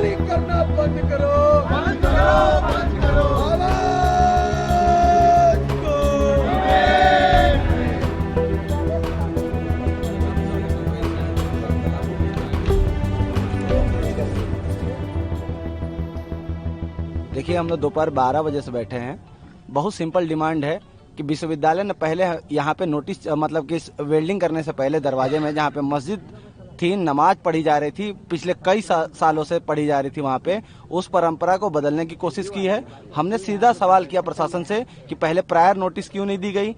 गाली करना बंद करो, बंद करो, बंद करो। आवाज को देखिए, हम लोग दोपहर 12 बजे से बैठे हैं। बहुत सिंपल डिमांड है कि विश्वविद्यालय ने पहले यहाँ पे नोटिस मतलब कि वेल्डिंग करने से पहले दरवाजे में जहाँ पे मस्जिद थी, नमाज पढ़ी जा रही थी, पिछले कई सालों से पढ़ी जा रही थी, वहाँ पे उस परंपरा को बदलने की कोशिश की है। हमने सीधा सवाल किया प्रशासन से कि पहले प्रायर नोटिस क्यों नहीं दी गई।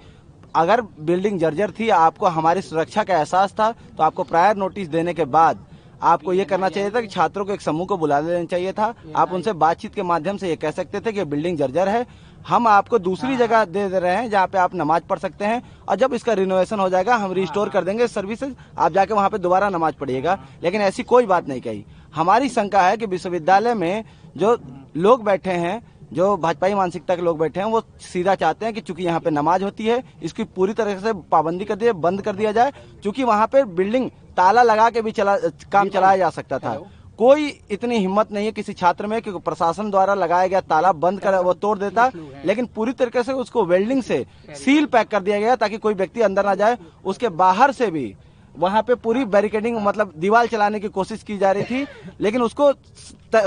अगर बिल्डिंग जर्जर थी, आपको हमारी सुरक्षा का एहसास था, तो आपको प्रायर नोटिस देने के बाद आपको ये करना चाहिए था कि छात्रों को एक समूह को बुला लेना चाहिए था। आप उनसे बातचीत के माध्यम से ये कह सकते थे कि बिल्डिंग जर्जर है, हम आपको दूसरी जगह दे रहे हैं जहाँ पे आप नमाज पढ़ सकते हैं, और जब इसका रिनोवेशन हो जाएगा हम रिस्टोर कर देंगे सर्विसेज, आप जाके वहाँ पे दोबारा नमाज पढ़िएगा। लेकिन ऐसी कोई बात नहीं कही। हमारी शंका है कि विश्वविद्यालय में जो लोग बैठे हैं, जो भाजपाई मानसिकता के लोग बैठे हैं, वो सीधा चाहते हैं कि चूंकि यहाँ पे नमाज होती है, इसकी पूरी तरह से पाबंदी कर दिए, बंद कर दिया जाए। चूंकि वहाँ पे बिल्डिंग ताला लगा के भी काम चलाया जा सकता था। कोई इतनी हिम्मत नहीं है किसी छात्र में कि प्रशासन द्वारा लगाया गया ताला बंद कर वो तोड़ देता, लेकिन पूरी तरीके से उसको वेल्डिंग से सील पैक कर दिया गया ताकि कोई व्यक्ति अंदर ना जाए। उसके बाहर से भी वहाँ पे पूरी बैरिकेडिंग मतलब दीवार चलाने की कोशिश की जा रही थी, लेकिन उसको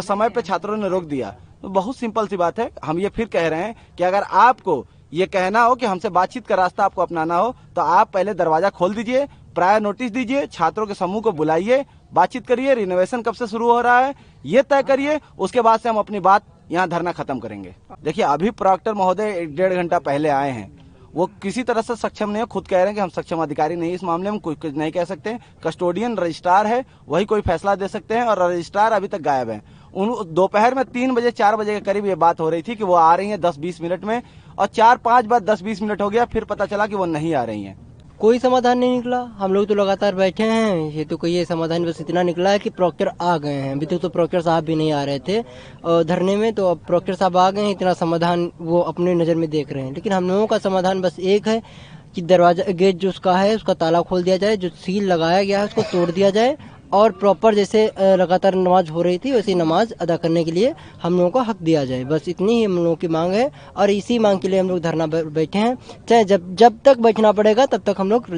समय पे छात्रों ने रोक दिया। तो बहुत सिंपल सी बात है। हम ये फिर कह रहे हैं कि अगर आपको ये कहना हो कि हमसे बातचीत का रास्ता आपको अपनाना हो, तो आप पहले दरवाजा खोल दीजिए, प्रायर नोटिस दीजिए, छात्रों के समूह को बुलाइए, बातचीत करिए, रिनोवेशन कब से शुरू हो रहा है ये तय करिए, उसके बाद से हम अपनी बात यहाँ धरना खत्म करेंगे। देखिए, अभी प्रोक्टर महोदय 1.5 घंटा पहले आए हैं, वो किसी तरह से सक्षम नहीं है, खुद कह रहे हैं कि हम सक्षम अधिकारी नहीं, इस मामले में कुछ नहीं कह सकते। कस्टोडियन रजिस्ट्रार है, वही कोई फैसला दे सकते हैं, और रजिस्ट्रार अभी तक गायब है। दोपहर में 3 बजे 4 बजे के करीब ये बात हो रही थी कि वो आ रही है 10-20 मिनट में, और 4-5 बार 10-20 मिनट हो गया, फिर पता चला कि वो नहीं आ रही है। कोई समाधान नहीं निकला। हम लोग तो लगातार बैठे हैं, ये तो कोई समाधान बस इतना निकला है कि प्रोक्टर आ गए हैं। अभी तक तो प्रोक्टर साहब भी नहीं आ रहे थे धरने में, तो अब प्रोक्टर साहब आ गए हैं, इतना समाधान वो अपने नज़र में देख रहे हैं। लेकिन हम लोगों का समाधान बस एक है कि दरवाजा गेट जो उसका है उसका ताला खोल दिया जाए, जो सील लगाया गया है उसको तोड़ दिया जाए, और प्रॉपर जैसे लगातार नमाज हो रही थी वैसी नमाज अदा करने के लिए हम लोगों को हक दिया जाए। बस इतनी ही हम लोगों की मांग है, और इसी मांग के लिए हम लोग धरना बैठे हैं। चाहे जब तक बैठना पड़ेगा तब तक हम लोग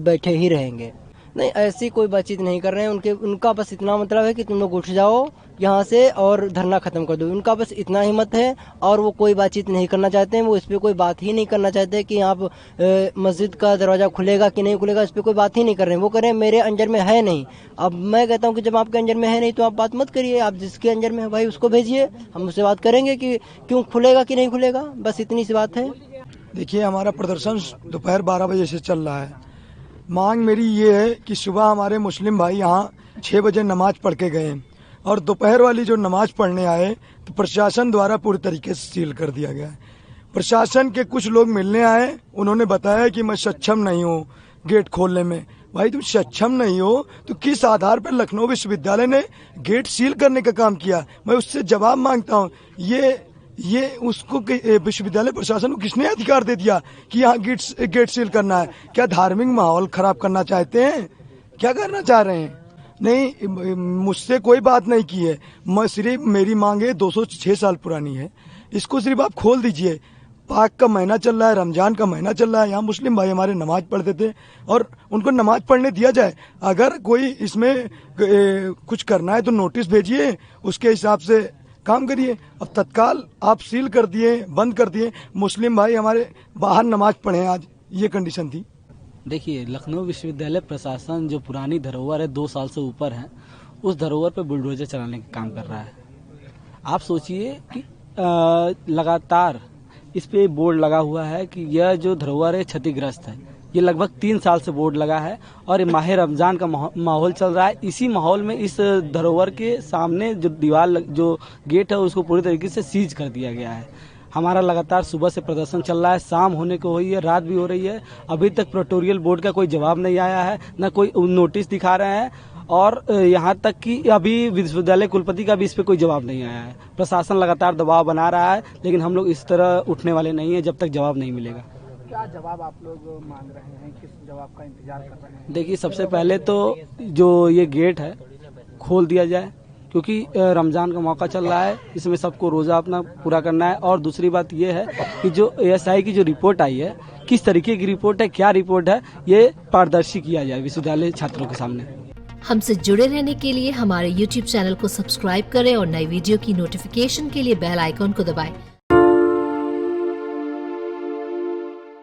बैठे ही रहेंगे। नहीं, ऐसी कोई बातचीत नहीं कर रहे हैं। उनका बस इतना मतलब है कि तुम लोग उठ जाओ यहाँ से और धरना खत्म कर दो। उनका बस इतना हिम्मत है, और वो कोई बातचीत नहीं करना चाहते हैं। वो इस पे कोई बात ही नहीं करना चाहते कि आप मस्जिद का दरवाजा खुलेगा कि नहीं खुलेगा, इस पे कोई बात ही नहीं कर रहे हैं। वो कह रहे हैं मेरे अंजर में है नहीं। अब मैं कहता हूँ कि जब आपके अंजर में है नहीं तो आप बात मत करिए, आप जिसके अंजर में है भाई उसको भेजिए, हम उससे बात करेंगे कि क्यों खुलेगा कि नहीं खुलेगा। बस इतनी सी बात है। देखिए, हमारा प्रदर्शन दोपहर 12 बजे से चल रहा है। मांग मेरी ये है कि सुबह हमारे मुस्लिम भाई यहाँ 6 बजे नमाज पढ़ के गए, और दोपहर वाली जो नमाज पढ़ने आए तो प्रशासन द्वारा पूरी तरीके से सील कर दिया गया है। प्रशासन के कुछ लोग मिलने आए, उन्होंने बताया कि मैं सक्षम नहीं हूँ गेट खोलने में। भाई, तुम सक्षम नहीं हो तो किस आधार पर लखनऊ विश्वविद्यालय ने गेट सील करने का काम किया? मैं उससे जवाब मांगता हूँ। ये उसको विश्वविद्यालय प्रशासन को किसने अधिकार दे दिया कि यहाँ गेट सील करना है? क्या धार्मिक माहौल खराब करना चाहते हैं? क्या करना चाह रहे हैं? नहीं, मुझसे कोई बात नहीं की है। मैं सिर्फ मेरी मांगे 206 साल पुरानी है, इसको सिर्फ आप खोल दीजिए। पाक का महीना चल रहा है, रमजान का महीना चल रहा है, यहाँ मुस्लिम भाई हमारे नमाज पढ़ते थे, और उनको नमाज पढ़ने दिया जाए। अगर कोई इसमें कुछ करना है तो नोटिस भेजिए, उसके हिसाब से काम करिए। अब तत्काल आप सील कर दिए, बंद कर दिए। मुस्लिम भाई हमारे बाहर नमाज पढ़े, आज ये कंडीशन थी। देखिए, लखनऊ विश्वविद्यालय प्रशासन जो पुरानी धरोहर है 2 साल से ऊपर है, उस धरोहर पर बुलडोजर चलाने का काम कर रहा है। आप सोचिए कि लगातार इस पे बोर्ड लगा हुआ है कि यह जो धरोहर है क्षतिग्रस्त है। ये लगभग 3 साल से बोर्ड लगा है, और माह रमजान का माहौल चल रहा है। इसी माहौल में इस धरोहर के सामने जो दीवार जो गेट है उसको पूरी तरीके से सीज कर दिया गया है। हमारा लगातार सुबह से प्रदर्शन चल रहा है, शाम होने को हुई है, रात भी हो रही है, अभी तक प्रोटोरियल बोर्ड का कोई जवाब नहीं आया है, न कोई नोटिस दिखा रहे हैं, और यहाँ तक कि अभी विश्वविद्यालय कुलपति का भी इस पे कोई जवाब नहीं आया है। प्रशासन लगातार दबाव बना रहा है, लेकिन हम लोग इस तरह उठने वाले नहीं है जब तक जवाब नहीं मिलेगा। क्या जवाब आप लोग मांग रहे हैं, किस जवाब का इंतजार कर रहे हैं? देखिए, सबसे पहले तो जो ये गेट है खोल दिया जाए, क्योंकि रमजान का मौका चल रहा है, इसमें सबको रोज़ा अपना पूरा करना है। और दूसरी बात ये है कि जो ASI की जो रिपोर्ट आई है, किस तरीके की रिपोर्ट है, क्या रिपोर्ट है, ये पारदर्शी किया जाए विश्वविद्यालय छात्रों के सामने। हमसे जुड़े रहने के लिए हमारे YouTube चैनल को सब्सक्राइब करें और नई वीडियो की नोटिफिकेशन के लिए बेल आइकॉन को दबाएं।